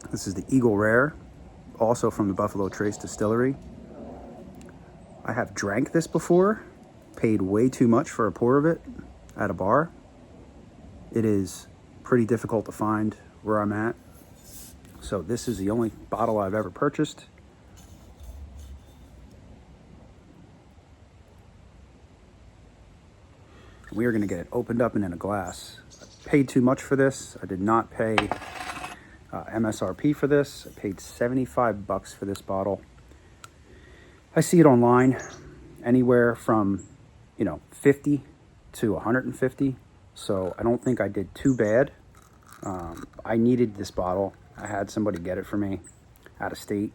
This is the Eagle Rare, also from the Buffalo Trace Distillery. I have drank this before, paid way too much for a pour of it at a bar. It is pretty difficult to find where I'm at. So this is the only bottle I've ever purchased. We are going to get it opened up and in a glass. I paid too much for this. I did not pay MSRP for this. I paid 75 bucks for this bottle. I see it online anywhere from, 50 to 150. So I don't think I did too bad. I needed this bottle. I had somebody get it for me out of state,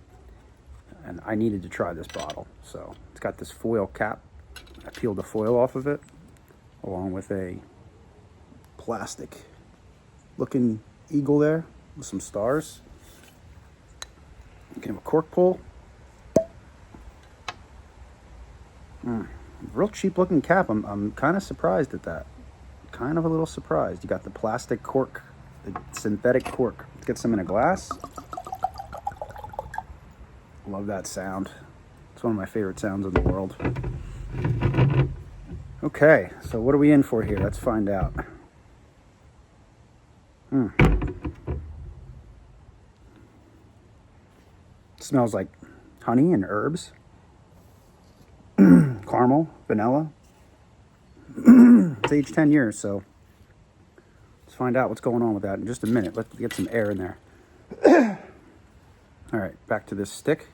and I needed to try this bottle. So it's got this foil cap. I peeled the foil off of it, along with a plastic looking eagle there with some stars. You can have a cork pull. Real cheap looking cap. I'm kind of surprised at that. Kind of a little surprised. You got the plastic cork, the synthetic cork. Let's get some in a glass. Love that sound. It's one of my favorite sounds in the world. Okay, so what are we in for here? Let's find out. Smells like honey and herbs. Caramel, vanilla. It's aged 10 years, so let's find out what's going on with that in just a minute. Let's get some air in there. All right, back to this stick.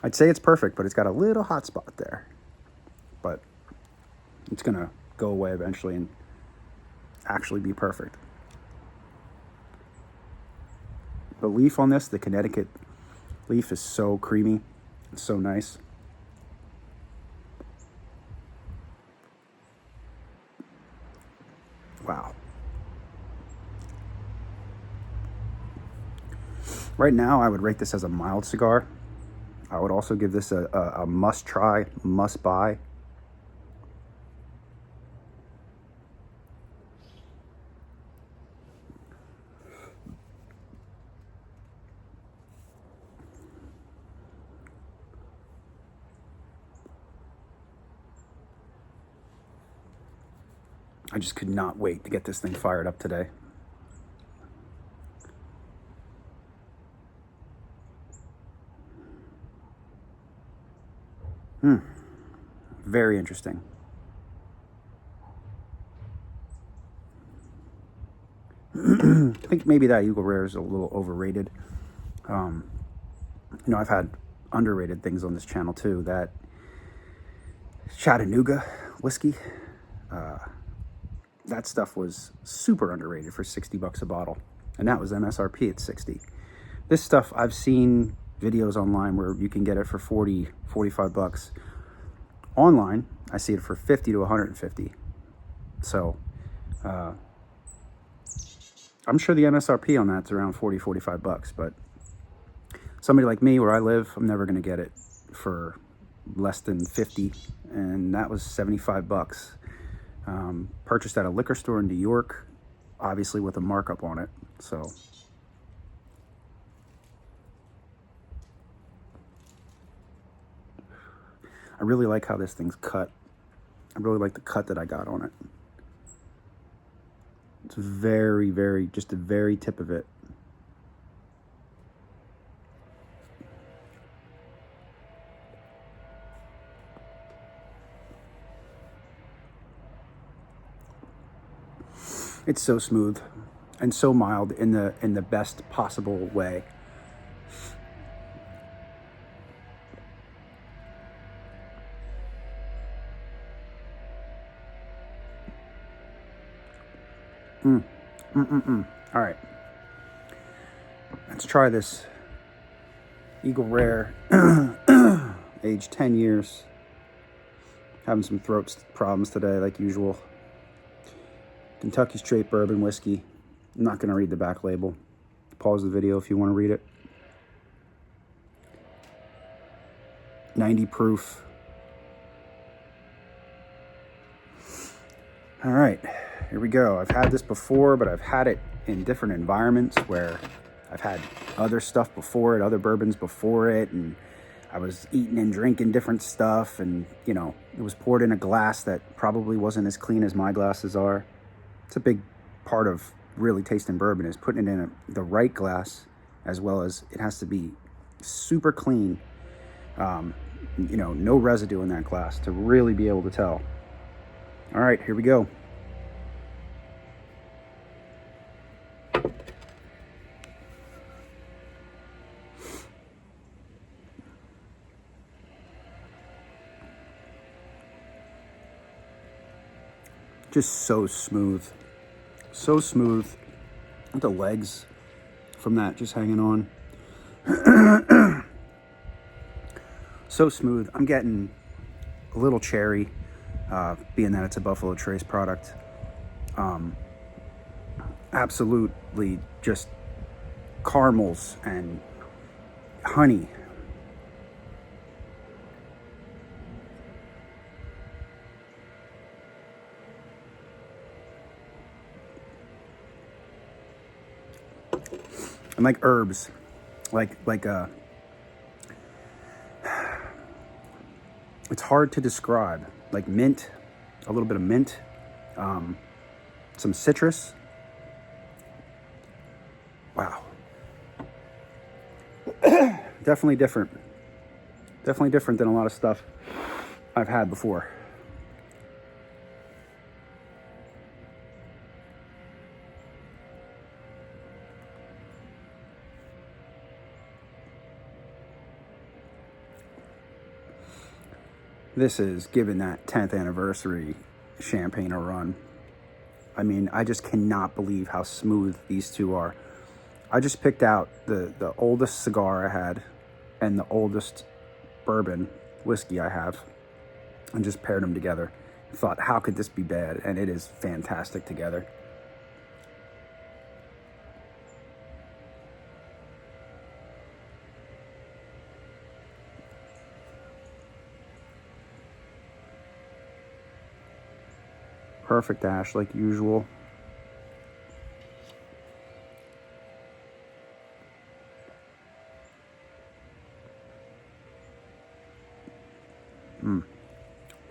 I'd say it's perfect, but it's got a little hot spot there. But it's going to go away eventually and actually be perfect. The leaf on this, the Connecticut leaf, is so creamy. It's so nice. Wow. Right now, I would rate this as a mild cigar. I would also give this a must try, must buy. I just could not wait to get this thing fired up today. Very interesting. I think maybe that Eagle Rare is a little overrated. I've had underrated things on this channel too. That Chattanooga whiskey, that stuff was super underrated for 60 bucks a bottle. And that was MSRP at 60. This stuff, I've seen videos online where you can get it for 40, 45 bucks. Online, I see it for 50 to 150. So, I'm sure the MSRP on that's around 40, 45 bucks, but somebody like me where I live, I'm never going to get it for less than 50, and that was 75 bucks. Purchased at a liquor store in New York, obviously with a markup on it. So I really like how this thing's cut. I really like the cut that I got on it. It's very, very, just the very tip of it. It's so smooth and so mild in the best possible way. All right, let's try this Eagle Rare, aged 10 years. Having some throat problems today, like usual. Kentucky straight bourbon whiskey. I'm not going to read the back label. Pause the video if you want to read it. 90 proof, All right, here we go. I've had this before, but I've had it in different environments where I've had other stuff before it, other bourbons before it, and I was eating and drinking different stuff, and, you know, it was poured in a glass that probably wasn't as clean as my glasses are. It's a big part of really tasting bourbon is putting it in the right glass, as well as it has to be super clean. You know, no residue in that glass to really be able to tell. All right, here we go. Just so smooth. So smooth. The legs from that just hanging on. So smooth. I'm getting a little cherry, being that it's a Buffalo Trace product. Absolutely just caramels and honey. And like herbs, like it's hard to describe. Like mint, a little bit of mint, some citrus. Wow. Definitely different. Definitely different than a lot of stuff I've had before. This is giving that 10th anniversary champagne a run. I mean, I just cannot believe how smooth these two are. I just picked out the oldest cigar I had and the oldest bourbon whiskey I have and just paired them together. Thought, how could this be bad? And it is fantastic together. Perfect ash like usual.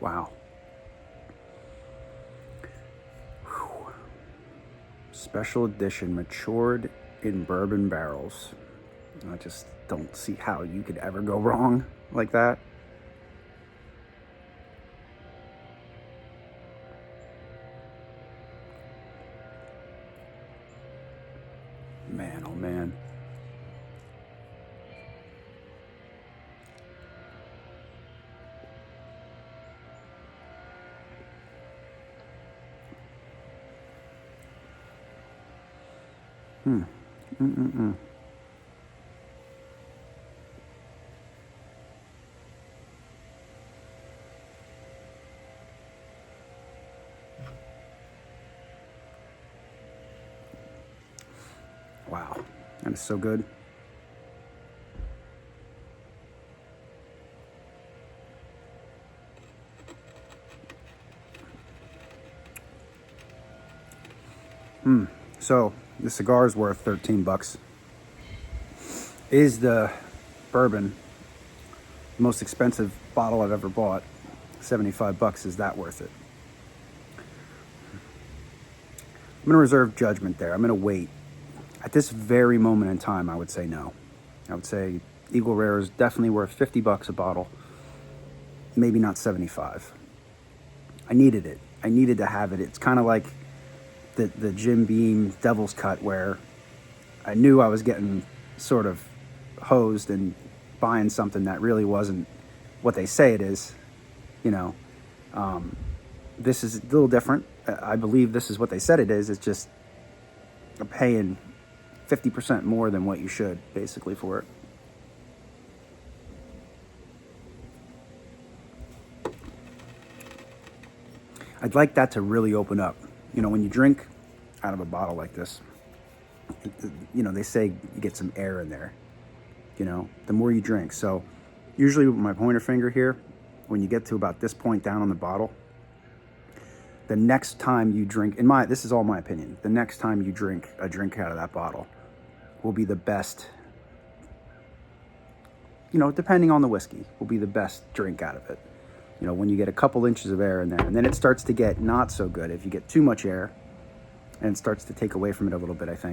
Wow. Whew. Special edition, matured in bourbon barrels. I just don't see how you could ever go wrong like that. Man, oh man. Wow, that is so good. So the cigar is worth 13 bucks. Is the bourbon the most expensive bottle I've ever bought? 75 bucks, is that worth it? I'm going to reserve judgment there. I'm going to wait. At this very moment in time, I would say no. I would say Eagle Rare is definitely worth 50 bucks a bottle. Maybe not 75. I needed it. I needed to have it. It's kind of like the Jim Beam Devil's Cut, where I knew I was getting sort of hosed and buying something that really wasn't what they say it is. You know, this is a little different. I believe this is what they said it is. It's just paying 50% more than what you should, basically, for it. I'd like that to really open up. You know, when you drink out of a bottle like this, you know, they say you get some air in there, you know, the more you drink. So usually with my pointer finger here, when you get to about this point down on the bottle, the next time you drink, this is all my opinion, the next time you drink a drink out of that bottle will be the best, you know, depending on the whiskey, will be the best drink out of it. You know, when you get a couple inches of air in there, and then it starts to get not so good if you get too much air, and it starts to take away from it a little bit, I think.